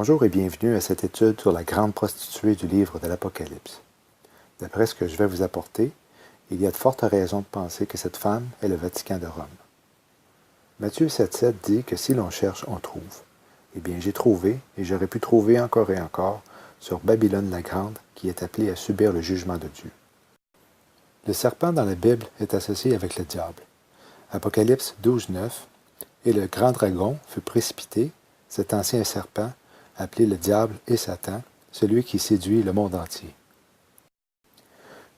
Bonjour et bienvenue à cette étude sur la grande prostituée du livre de l'Apocalypse. D'après ce que je vais vous apporter, il y a de fortes raisons de penser que cette femme est le Vatican de Rome. Matthieu 7,7 dit que si l'on cherche, on trouve. Eh bien, j'ai trouvé, et j'aurais pu trouver encore et encore, sur Babylone la Grande, qui est appelée à subir le jugement de Dieu. Le serpent dans la Bible est associé avec le diable. Apocalypse 12,9 Et le grand dragon fut précipité, cet ancien serpent, appelé le diable et Satan, celui qui séduit le monde entier.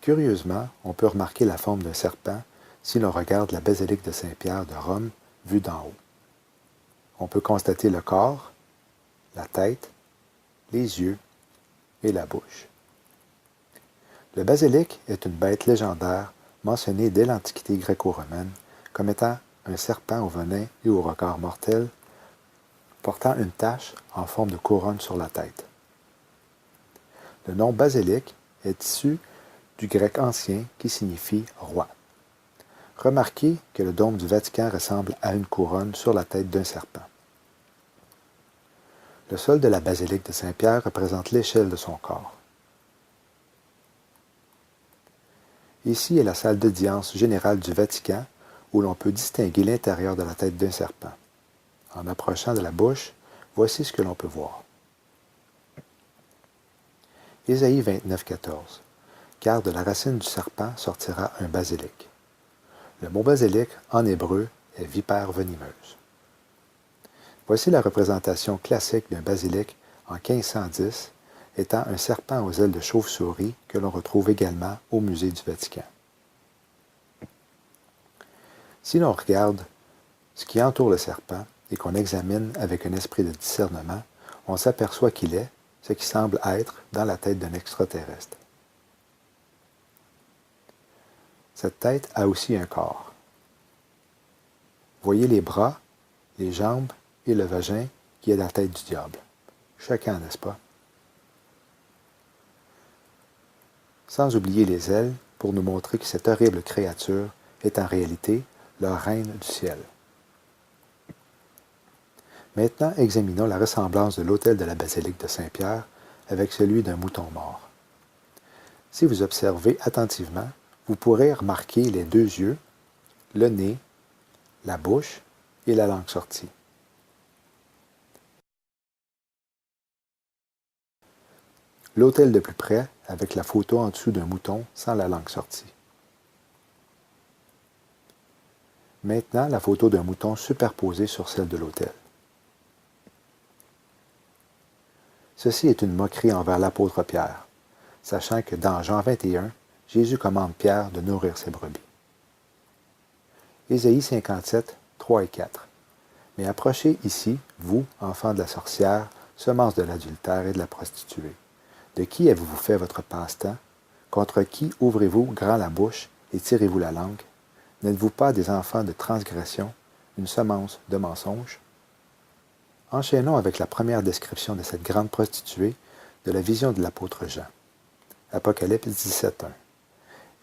Curieusement, on peut remarquer la forme d'un serpent si l'on regarde la basilique de Saint-Pierre de Rome vue d'en haut. On peut constater le corps, la tête, les yeux et la bouche. Le basilic est une bête légendaire mentionnée dès l'Antiquité gréco-romaine comme étant un serpent au venin et au regard mortel, portant une tache en forme de couronne sur la tête. Le nom basilic est issu du grec ancien qui signifie roi. Remarquez que le dôme du Vatican ressemble à une couronne sur la tête d'un serpent. Le sol de la basilique de Saint-Pierre représente l'échelle de son corps. Ici est la salle d'audience générale du Vatican où l'on peut distinguer l'intérieur de la tête d'un serpent. En approchant de la bouche, voici ce que l'on peut voir. Ésaïe 29,14 Car de la racine du serpent sortira un basilic. Le mot basilic, en hébreu, est vipère venimeuse. Voici la représentation classique d'un basilic en 1510, étant un serpent aux ailes de chauve-souris que l'on retrouve également au musée du Vatican. Si l'on regarde ce qui entoure le serpent et qu'on examine avec un esprit de discernement, on s'aperçoit qu'il est ce qui semble être dans la tête d'un extraterrestre. Cette tête a aussi un corps. Voyez les bras, les jambes et le vagin qui est la tête du diable. Chacun, n'est-ce pas? Sans oublier les ailes pour nous montrer que cette horrible créature est en réalité la reine du ciel. Maintenant, examinons la ressemblance de l'autel de la basilique de Saint-Pierre avec celui d'un mouton mort. Si vous observez attentivement, vous pourrez remarquer les deux yeux, le nez, la bouche et la langue sortie. L'autel de plus près avec la photo en dessous d'un mouton sans la langue sortie. Maintenant, la photo d'un mouton superposée sur celle de l'autel. Ceci est une moquerie envers l'apôtre Pierre, sachant que dans Jean 21, Jésus commande Pierre de nourrir ses brebis. Ésaïe 57, 3 et 4. Mais approchez ici, vous, enfants de la sorcière, semences de l'adultère et de la prostituée. De qui avez-vous fait votre passe-temps? Contre qui ouvrez-vous grand la bouche et tirez-vous la langue? N'êtes-vous pas des enfants de transgression, une semence de mensonge? Enchaînons avec la première description de cette grande prostituée de la vision de l'apôtre Jean. Apocalypse 17.1.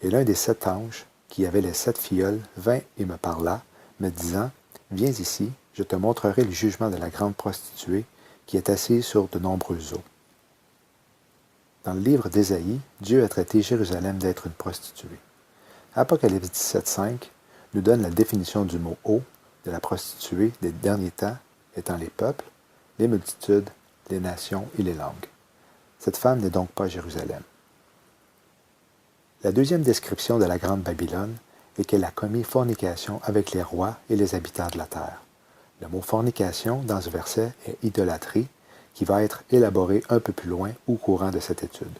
Et l'un des 7 anges, qui avait les 7 fioles, vint et me parla, me disant, Viens ici, je te montrerai le jugement de la grande prostituée, qui est assise sur de nombreuses eaux. Dans le livre d'Ésaïe, Dieu a traité Jérusalem d'être une prostituée. Apocalypse 17.5 nous donne la définition du mot « eau » de la prostituée des derniers temps étant les peuples, les multitudes, les nations et les langues. Cette femme n'est donc pas Jérusalem. La deuxième description de la grande Babylone est qu'elle a commis fornication avec les rois et les habitants de la terre. Le mot fornication dans ce verset est idolâtrie, qui va être élaboré un peu plus loin au courant de cette étude.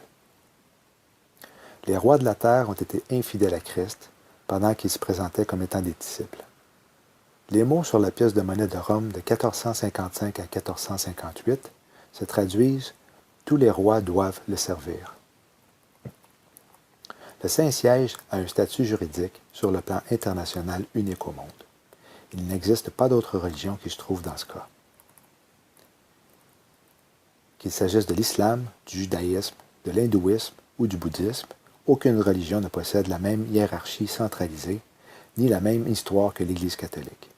Les rois de la terre ont été infidèles à Christ pendant qu'ils se présentaient comme étant des disciples. Les mots sur la pièce de monnaie de Rome de 1455 à 1458 se traduisent « Tous les rois doivent le servir ». Le Saint-Siège a un statut juridique sur le plan international unique au monde. Il n'existe pas d'autre religion qui se trouve dans ce cas. Qu'il s'agisse de l'islam, du judaïsme, de l'hindouisme ou du bouddhisme, aucune religion ne possède la même hiérarchie centralisée, ni la même histoire que l'Église catholique.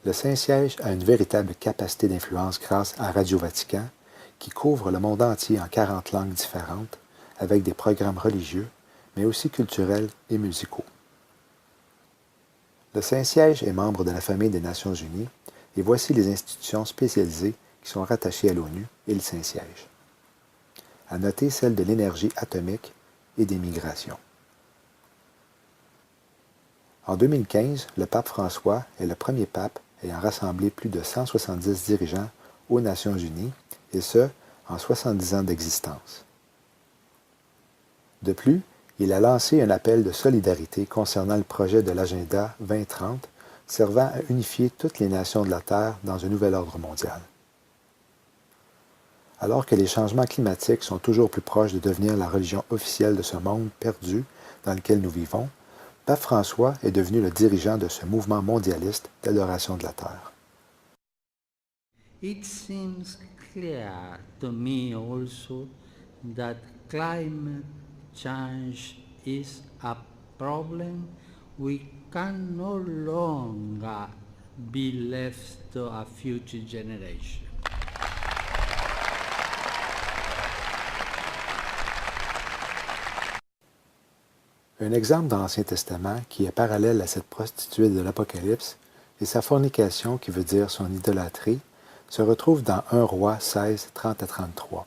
Le Saint-Siège a une véritable capacité d'influence grâce à Radio Vatican, qui couvre le monde entier en 40 langues différentes, avec des programmes religieux, mais aussi culturels et musicaux. Le Saint-Siège est membre de la famille des Nations Unies, et voici les institutions spécialisées qui sont rattachées à l'ONU et le Saint-Siège. À noter celle de l'énergie atomique et des migrations. En 2015, le pape François est le premier pape ayant rassemblé plus de 170 dirigeants aux Nations Unies, et ce, en 70 ans d'existence. De plus, il a lancé un appel de solidarité concernant le projet de l'Agenda 2030, servant à unifier toutes les nations de la Terre dans un nouvel ordre mondial. Alors que les changements climatiques sont toujours plus proches de devenir la religion officielle de ce monde perdu dans lequel nous vivons, Pape François est devenu le dirigeant de ce mouvement mondialiste d'adoration de la Terre. It seems clear to me also that climate change is a problem we can no longer be left to a future generation. Un exemple dans l'Ancien Testament qui est parallèle à cette prostituée de l'Apocalypse et sa fornication qui veut dire son idolâtrie se retrouve dans 1 Roi 16, 30 à 33.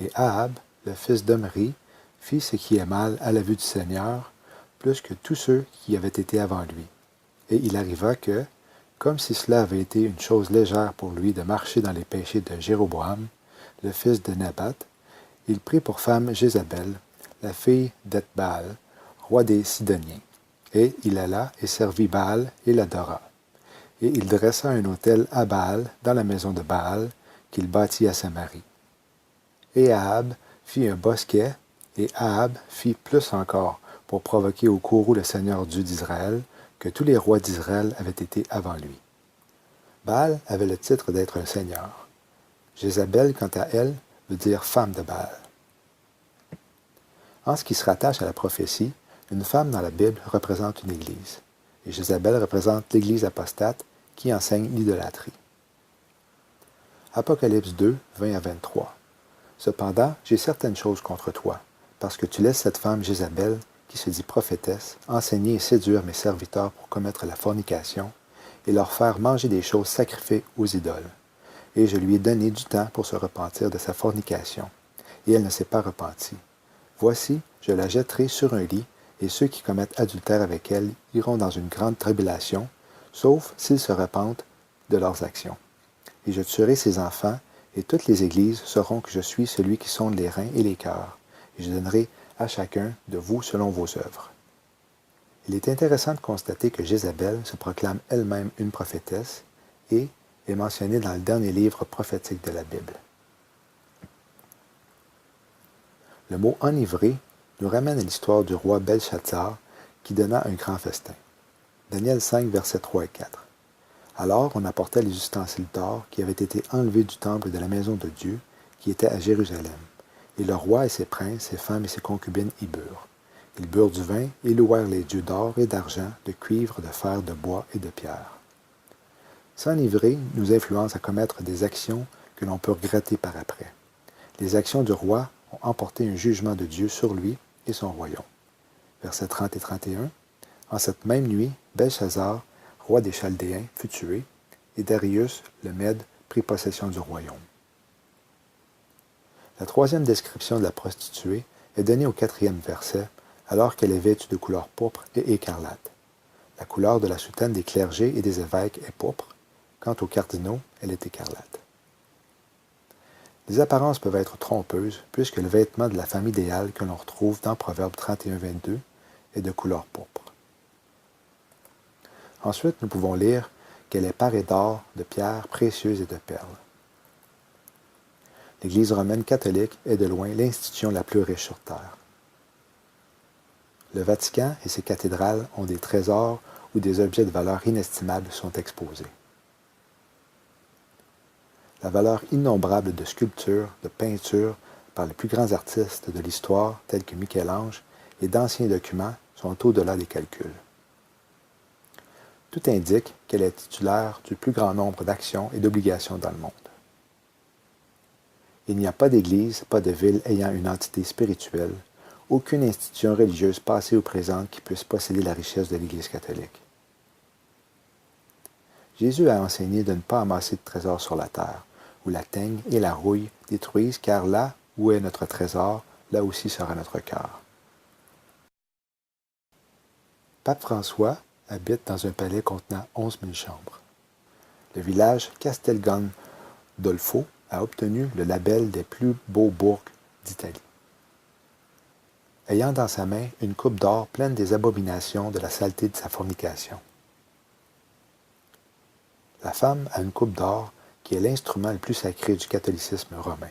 Et Ahab, le fils d'Omri, fit ce qui est mal à la vue du Seigneur, plus que tous ceux qui avaient été avant lui. Et il arriva que, comme si cela avait été une chose légère pour lui de marcher dans les péchés de Jéroboam, le fils de Nabat, il prit pour femme Jézabel, la fille d'Ethbaal, roi des Sidoniens. Et il alla et servit Baal et l'adora. Et il dressa un autel à Baal dans la maison de Baal, qu'il bâtit à Samarie. Et Ahab fit un bosquet, et Ahab fit plus encore, pour provoquer au courroux le Seigneur Dieu d'Israël, que tous les rois d'Israël avaient été avant lui. Baal avait le titre d'être un seigneur. Jézabel, quant à elle, veut dire femme de Baal. En ce qui se rattache à la prophétie, une femme dans la Bible représente une église, et Jézabel représente l'église apostate qui enseigne l'idolâtrie. Apocalypse 2, 20 à 23. Cependant, j'ai certaines choses contre toi, parce que tu laisses cette femme Jézabel, qui se dit prophétesse, enseigner et séduire mes serviteurs pour commettre la fornication, et leur faire manger des choses sacrifiées aux idoles. Et je lui ai donné du temps pour se repentir de sa fornication, et elle ne s'est pas repentie. Voici, je la jetterai sur un lit, et ceux qui commettent adultère avec elle iront dans une grande tribulation, sauf s'ils se repentent de leurs actions. Et je tuerai ses enfants, et toutes les églises sauront que je suis celui qui sonde les reins et les cœurs, et je donnerai à chacun de vous selon vos œuvres. Il est intéressant de constater que Jézabel se proclame elle-même une prophétesse et est mentionnée dans le dernier livre prophétique de la Bible. Le mot « enivré » nous ramène à l'histoire du roi Belshazzar qui donna un grand festin. Daniel 5, versets 3 et 4. Alors on apporta les ustensiles d'or qui avaient été enlevés du temple de la maison de Dieu qui était à Jérusalem. Et le roi et ses princes, ses femmes et ses concubines y burent. Ils burent du vin et louèrent les dieux d'or et d'argent, de cuivre, de fer, de bois et de pierre. S'enivrer nous influence à commettre des actions que l'on peut regretter par après. Les actions du roi ont emporté un jugement de Dieu sur lui et son royaume. Versets 30 et 31. En cette même nuit, Belshazzar, roi des Chaldéens, fut tué, et Darius, le Mède, prit possession du royaume. La troisième description de la prostituée est donnée au 4e verset, alors qu'elle est vêtue de couleur pourpre et écarlate. La couleur de la soutane des clergés et des évêques est pourpre, quant aux cardinaux, elle est écarlate. Les apparences peuvent être trompeuses, puisque le vêtement de la femme idéale que l'on retrouve dans Proverbe 31-22 est de couleur pourpre. Ensuite, nous pouvons lire qu'elle est parée d'or, de pierres précieuses et de perles. L'Église romaine catholique est de loin l'institution la plus riche sur terre. Le Vatican et ses cathédrales ont des trésors où des objets de valeur inestimable sont exposés. La valeur innombrable de sculptures, de peintures par les plus grands artistes de l'histoire, tels que Michel-Ange, et d'anciens documents sont au-delà des calculs. Tout indique qu'elle est titulaire du plus grand nombre d'actions et d'obligations dans le monde. Il n'y a pas d'Église, pas de ville ayant une entité spirituelle, aucune institution religieuse passée ou présente qui puisse posséder la richesse de l'Église catholique. Jésus a enseigné de ne pas amasser de trésors sur la terre, où la teigne et la rouille détruisent, car là où est notre trésor, là aussi sera notre cœur. Pape François habite dans un palais contenant 11 000 chambres. Le village Castel Gandolfo a obtenu le label des plus beaux bourgs d'Italie. Ayant dans sa main une coupe d'or pleine des abominations de la saleté de sa fornication. La femme a une coupe d'or qui est l'instrument le plus sacré du catholicisme romain.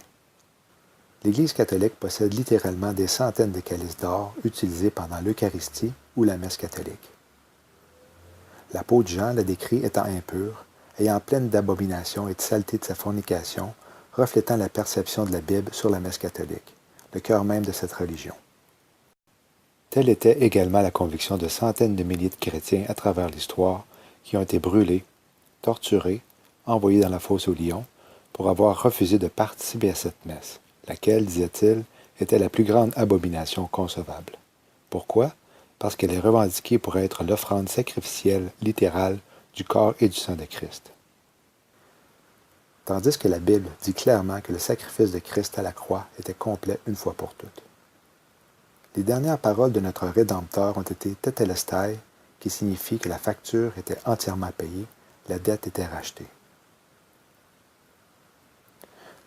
L'Église catholique possède littéralement des centaines de calices d'or utilisés pendant l'Eucharistie ou la messe catholique. La peau de Jean la décrit étant impure, ayant pleine d'abominations et de saleté de sa fornication, reflétant la perception de la Bible sur la messe catholique, le cœur même de cette religion. Telle était également la conviction de centaines de milliers de chrétiens à travers l'histoire qui ont été brûlés, torturés, envoyés dans la fosse aux lions, pour avoir refusé de participer à cette messe, laquelle, disait-il, était la plus grande abomination concevable. Pourquoi? Parce qu'elle est revendiquée pour être l'offrande sacrificielle littérale du corps et du sang de Christ. Tandis que la Bible dit clairement que le sacrifice de Christ à la croix était complet une fois pour toutes. Les dernières paroles de notre Rédempteur ont été « tetelestai », qui signifie que la facture était entièrement payée, la dette était rachetée.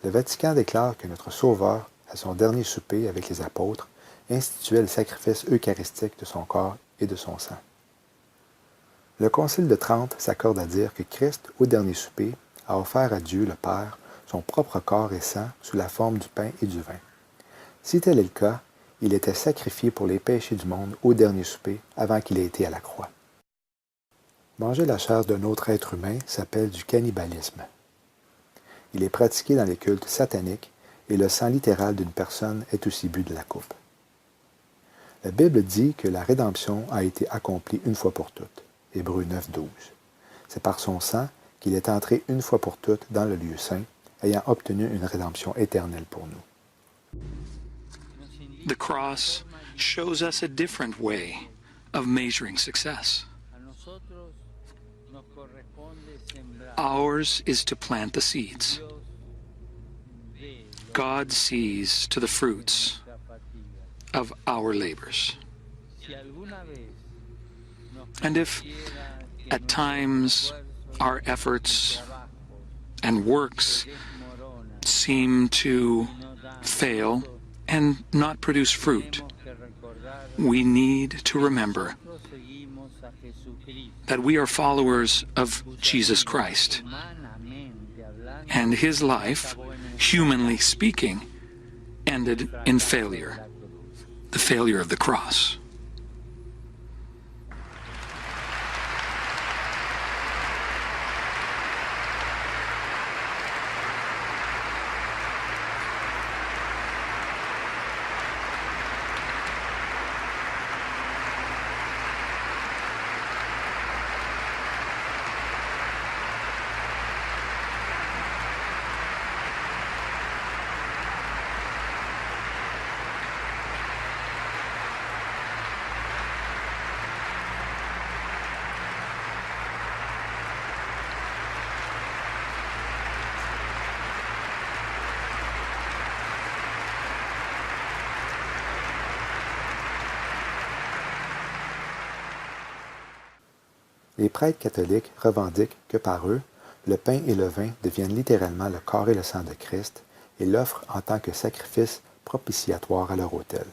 Le Vatican déclare que notre Sauveur, à son dernier souper avec les apôtres, instituait le sacrifice eucharistique de son corps et de son sang. Le Concile de Trente s'accorde à dire que Christ, au dernier souper, a offert à Dieu le Père son propre corps et sang sous la forme du pain et du vin. Si tel est le cas, il était sacrifié pour les péchés du monde au dernier souper avant qu'il ait été à la croix. Manger la chair d'un autre être humain s'appelle du cannibalisme. Il est pratiqué dans les cultes sataniques et le sang littéral d'une personne est aussi bu de la coupe. La Bible dit que la rédemption a été accomplie une fois pour toutes. Hébreux 9:12. C'est par son sang qu'il est entré une fois pour toutes dans le lieu saint, ayant obtenu une rédemption éternelle pour nous. The cross shows us a different way of measuring success. Ours is to plant the seeds. God sees to the fruits of our labors. And if at times our efforts and works seem to fail and not produce fruit, we need to remember that we are followers of Jesus Christ, and his life, humanly speaking, ended in failure, the failure of the cross. Les prêtres catholiques revendiquent que par eux, le pain et le vin deviennent littéralement le corps et le sang de Christ et l'offrent en tant que sacrifice propitiatoire à leur autel.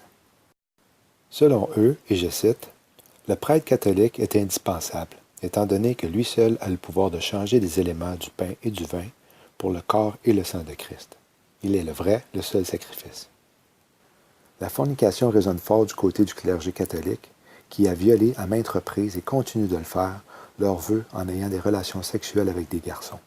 Selon eux, et je cite, « Le prêtre catholique est indispensable, étant donné que lui seul a le pouvoir de changer les éléments du pain et du vin pour le corps et le sang de Christ. Il est le vrai, le seul sacrifice. » La fornication résonne fort du côté du clergé catholique, qui a violé à maintes reprises et continue de le faire, leurs vœux en ayant des relations sexuelles avec des garçons.